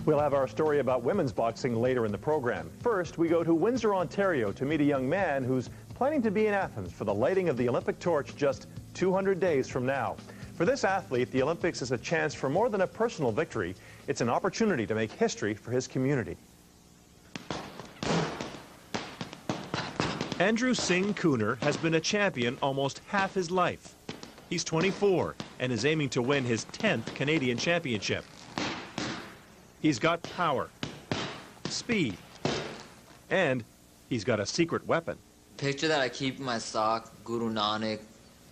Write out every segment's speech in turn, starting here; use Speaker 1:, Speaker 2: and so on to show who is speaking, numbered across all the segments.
Speaker 1: We'll have our story about women's boxing later in the program. First, we go to Windsor, Ontario to meet a young man who's planning to be in Athens for the lighting of the Olympic torch just 200 days from now. For this athlete, the Olympics is a chance for more than a personal victory. It's an opportunity to make history for his community. Andrew Singh Kooner has been a champion almost half his life. He's 24 and is aiming to win his 10th Canadian championship. He's got power, speed, and he's got a secret weapon.
Speaker 2: Picture that I keep in my sock, Guru Nanak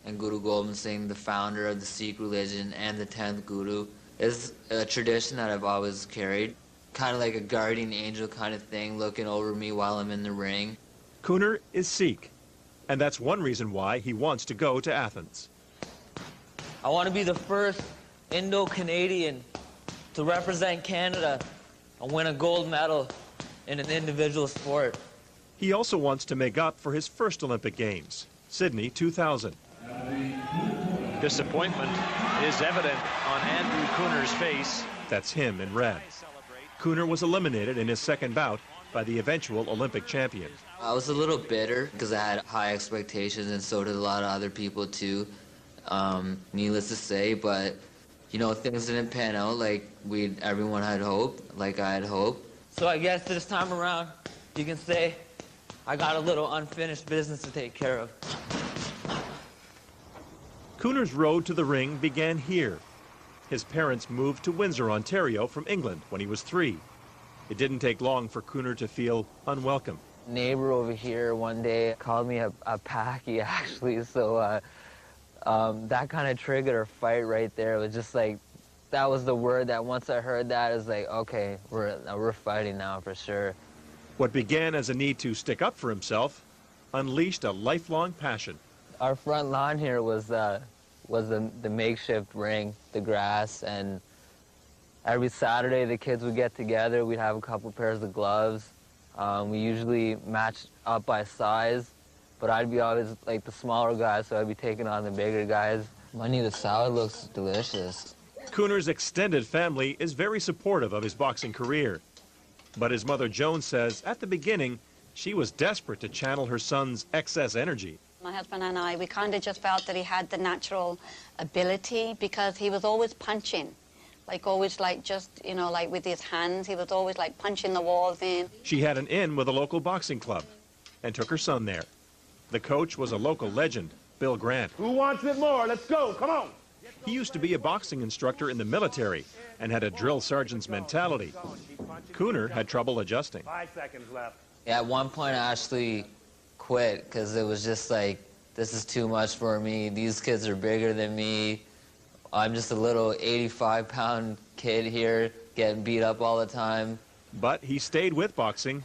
Speaker 2: and Guru Gobind Singh, the founder of the Sikh religion and the 10th Guru, is a tradition that I've always carried. Kind of like a guardian angel kind of thing, looking over me while I'm in the ring.
Speaker 1: Kooner is Sikh, and that's one reason why he wants to go to Athens.
Speaker 2: I want to be the first Indo-Canadian to represent Canada and win a gold medal in an individual sport.
Speaker 1: He also wants to make up for his first Olympic Games, Sydney 2000.
Speaker 3: Disappointment is evident on Andrew Kooner's face.
Speaker 1: That's him in red. Kooner was eliminated in his second bout by the eventual Olympic champion.
Speaker 2: I was a little bitter because I had high expectations, and so did a lot of other people too, needless to say, but you know, things didn't pan out like everyone had hoped, like I had hoped. So I guess this time around, you can say I got a little unfinished business to take care of.
Speaker 1: Kooner's road to the ring began here. His parents moved to Windsor, Ontario from England when he was 3. It didn't take long for Kooner to feel unwelcome.
Speaker 2: Neighbor over here one day called me a packy, actually, so that kind of triggered a fight right there. It was just like, that was the word that once I heard that, it was like, okay, we're fighting now for sure.
Speaker 1: What began as a need to stick up for himself unleashed a lifelong passion.
Speaker 2: Our front lawn here was the makeshift ring, the grass, and every Saturday the kids would get together. We'd have a couple pairs of gloves. We usually matched up by size, but I'd be always like the smaller guys, so I'd be taking on the bigger guys. Money, the salad looks delicious.
Speaker 1: Kooner's extended family is very supportive of his boxing career. But his mother Joan says at the beginning, she was desperate to channel her son's excess energy.
Speaker 4: My husband and I, we kind of just felt that he had the natural ability because he was always punching. Like always, like just, you know, like with his hands, he was always like punching the walls in.
Speaker 1: She had an in with a local boxing club and took her son there. The coach was a local legend, Bill Grant.
Speaker 5: Who wants it more? Let's go, come on.
Speaker 1: He used to be a boxing instructor in the military and had a drill sergeant's mentality. Kooner had trouble adjusting.
Speaker 5: 5 seconds left.
Speaker 2: Yeah, at one point I actually quit because it was just like, this is too much for me. These kids are bigger than me. I'm just a little 85-pound kid here getting beat up all the time.
Speaker 1: But he stayed with boxing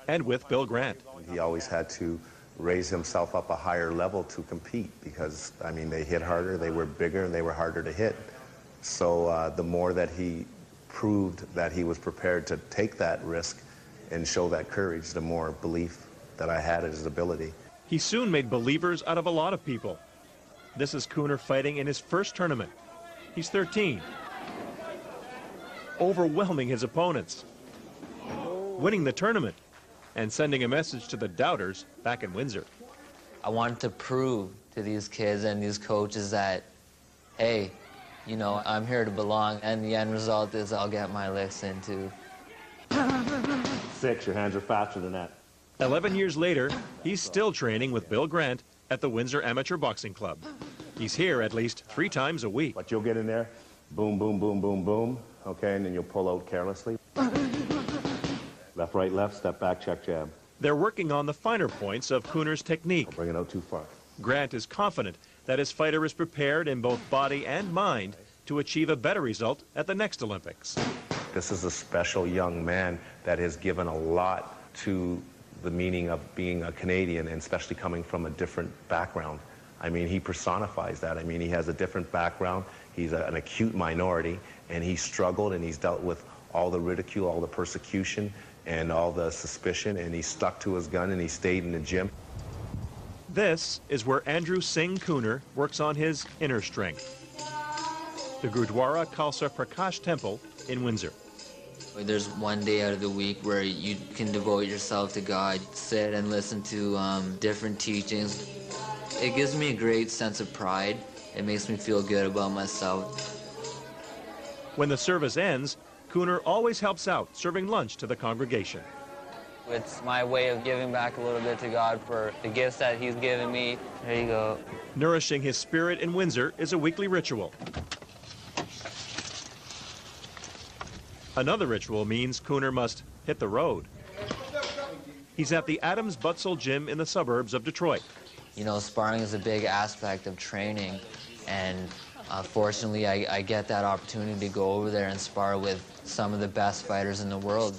Speaker 1: and with Bill Grant.
Speaker 6: He always had to raise himself up a higher level to compete because, I mean, they hit harder, they were bigger, and they were harder to hit. So the more that he proved that he was prepared to take that risk and show that courage, the more belief that I had in his ability.
Speaker 1: He soon made believers out of a lot of people. This is Kooner fighting in his first tournament. He's 13, overwhelming his opponents, winning the tournament, and sending a message to the doubters back in Windsor.
Speaker 2: I wanted to prove to these kids and these coaches that, hey, you know, I'm here to belong, and the end result is I'll get my licks in too.
Speaker 5: 6, your hands are faster than that.
Speaker 1: 11 years later, he's still training with Bill Grant at the Windsor Amateur Boxing Club. He's here at least 3 times a week.
Speaker 5: But you'll get in there, boom, boom, boom, boom, boom, okay, and then you'll pull out carelessly. Left, right, left, step back, check, jab.
Speaker 1: They're working on the finer points of Kooner's technique.
Speaker 5: Don't bring it out too far.
Speaker 1: Grant is confident that his fighter is prepared in both body and mind to achieve a better result at the next Olympics.
Speaker 6: This is a special young man that has given a lot to the meaning of being a Canadian, and especially coming from a different background. I mean, he personifies that. I mean, he has a different background. He's an acute minority, and he struggled and he's dealt with all the ridicule, all the persecution, and all the suspicion, and he stuck to his gun and he stayed in the gym.
Speaker 1: This is where Andrew Singh Kooner works on his inner strength. The Gurdwara Khalsa Prakash Temple in Windsor.
Speaker 2: There's one day out of the week where you can devote yourself to God, sit and listen to different teachings. It gives me a great sense of pride. It makes me feel good about myself.
Speaker 1: When the service ends, Kooner always helps out, serving lunch to the congregation.
Speaker 2: It's my way of giving back a little bit to God for the gifts that he's given me. There you go.
Speaker 1: Nourishing his spirit in Windsor is a weekly ritual. Another ritual means Kooner must hit the road. He's at the Adams Butzel Gym in the suburbs of Detroit.
Speaker 2: You know, sparring is a big aspect of training, and fortunately I get that opportunity to go over there and spar with some of the best fighters in the world.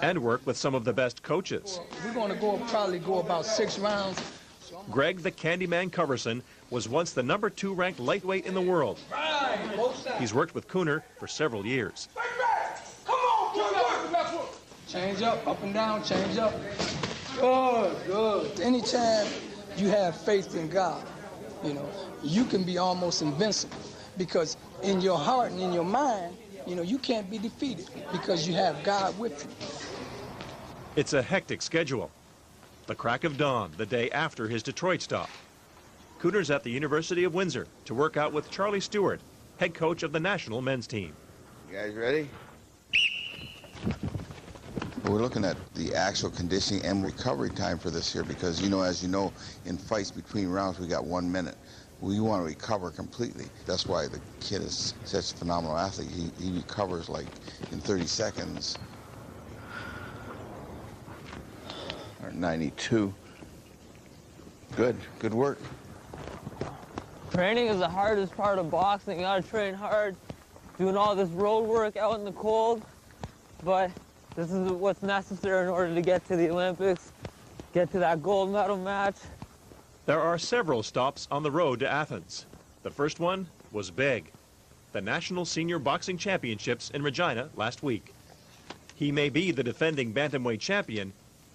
Speaker 1: And work with some of the best coaches.
Speaker 7: We're going to probably go about 6 rounds.
Speaker 1: Greg the Candyman Coverson was once the #2 ranked lightweight in the world. He's worked with Kooner for several years.
Speaker 7: Change up and down, change up. Good. Anytime you have faith in God, you know, you can be almost invincible, because in your heart and in your mind, you know, you can't be defeated because you have God with you.
Speaker 1: It's a hectic schedule. The crack of dawn, the day after his Detroit stop. Kooner's at the University of Windsor to work out with Charlie Stewart, head coach of the national men's team.
Speaker 8: You guys ready? We're looking at the actual conditioning and recovery time for this here because, you know, as you know, in fights between rounds, we got 1 minute. We want to recover completely. That's why the kid is such a phenomenal athlete. He recovers like in 30 seconds. Or 92. Good work.
Speaker 2: Training is the hardest part of boxing. You gotta train hard, doing all this road work out in the cold, but this is what's necessary in order to get to the Olympics, get to that gold medal match.
Speaker 1: There are several stops on the road to Athens. The first one was big, the National Senior Boxing Championships in Regina last week. He may be the defending bantamweight champion,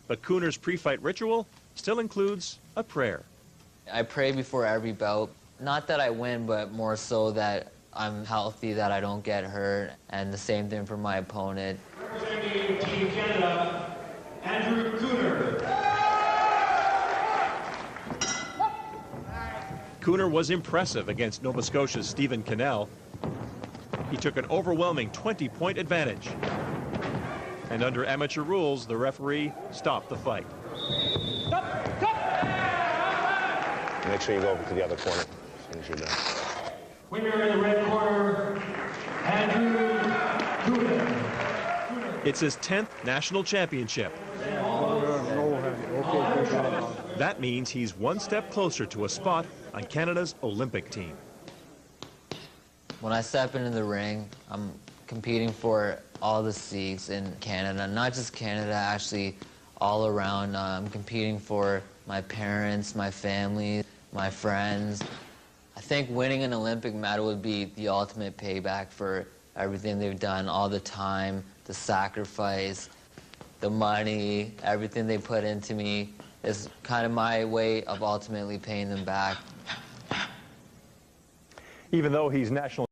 Speaker 1: but Kooner's pre-fight ritual still includes a prayer.
Speaker 2: I pray before every bout, not that I win, but more so that I'm healthy, that I don't get hurt, and the same thing for my opponent.
Speaker 9: Representing Team Canada, Andrew Kooner.
Speaker 1: Kooner was impressive against Nova Scotia's Stephen Cannell. He took an overwhelming 20-point advantage. And under amateur rules, the referee stopped the fight.
Speaker 5: Make sure you go over to the other corner as soon as you're done.
Speaker 9: Winner in the red corner, Andrew Kooner.
Speaker 1: It's his 10th national championship. That means he's one step closer to a spot on Canada's Olympic team.
Speaker 2: When I step into the ring, I'm competing for all the Sikhs in Canada, not just Canada, actually all around. I'm competing for my parents, my family, my friends. I think winning an Olympic medal would be the ultimate payback for everything they've done, all the time, the sacrifice, the money, everything they put into me. Is kind of my way of ultimately paying them back.
Speaker 1: Even though he's national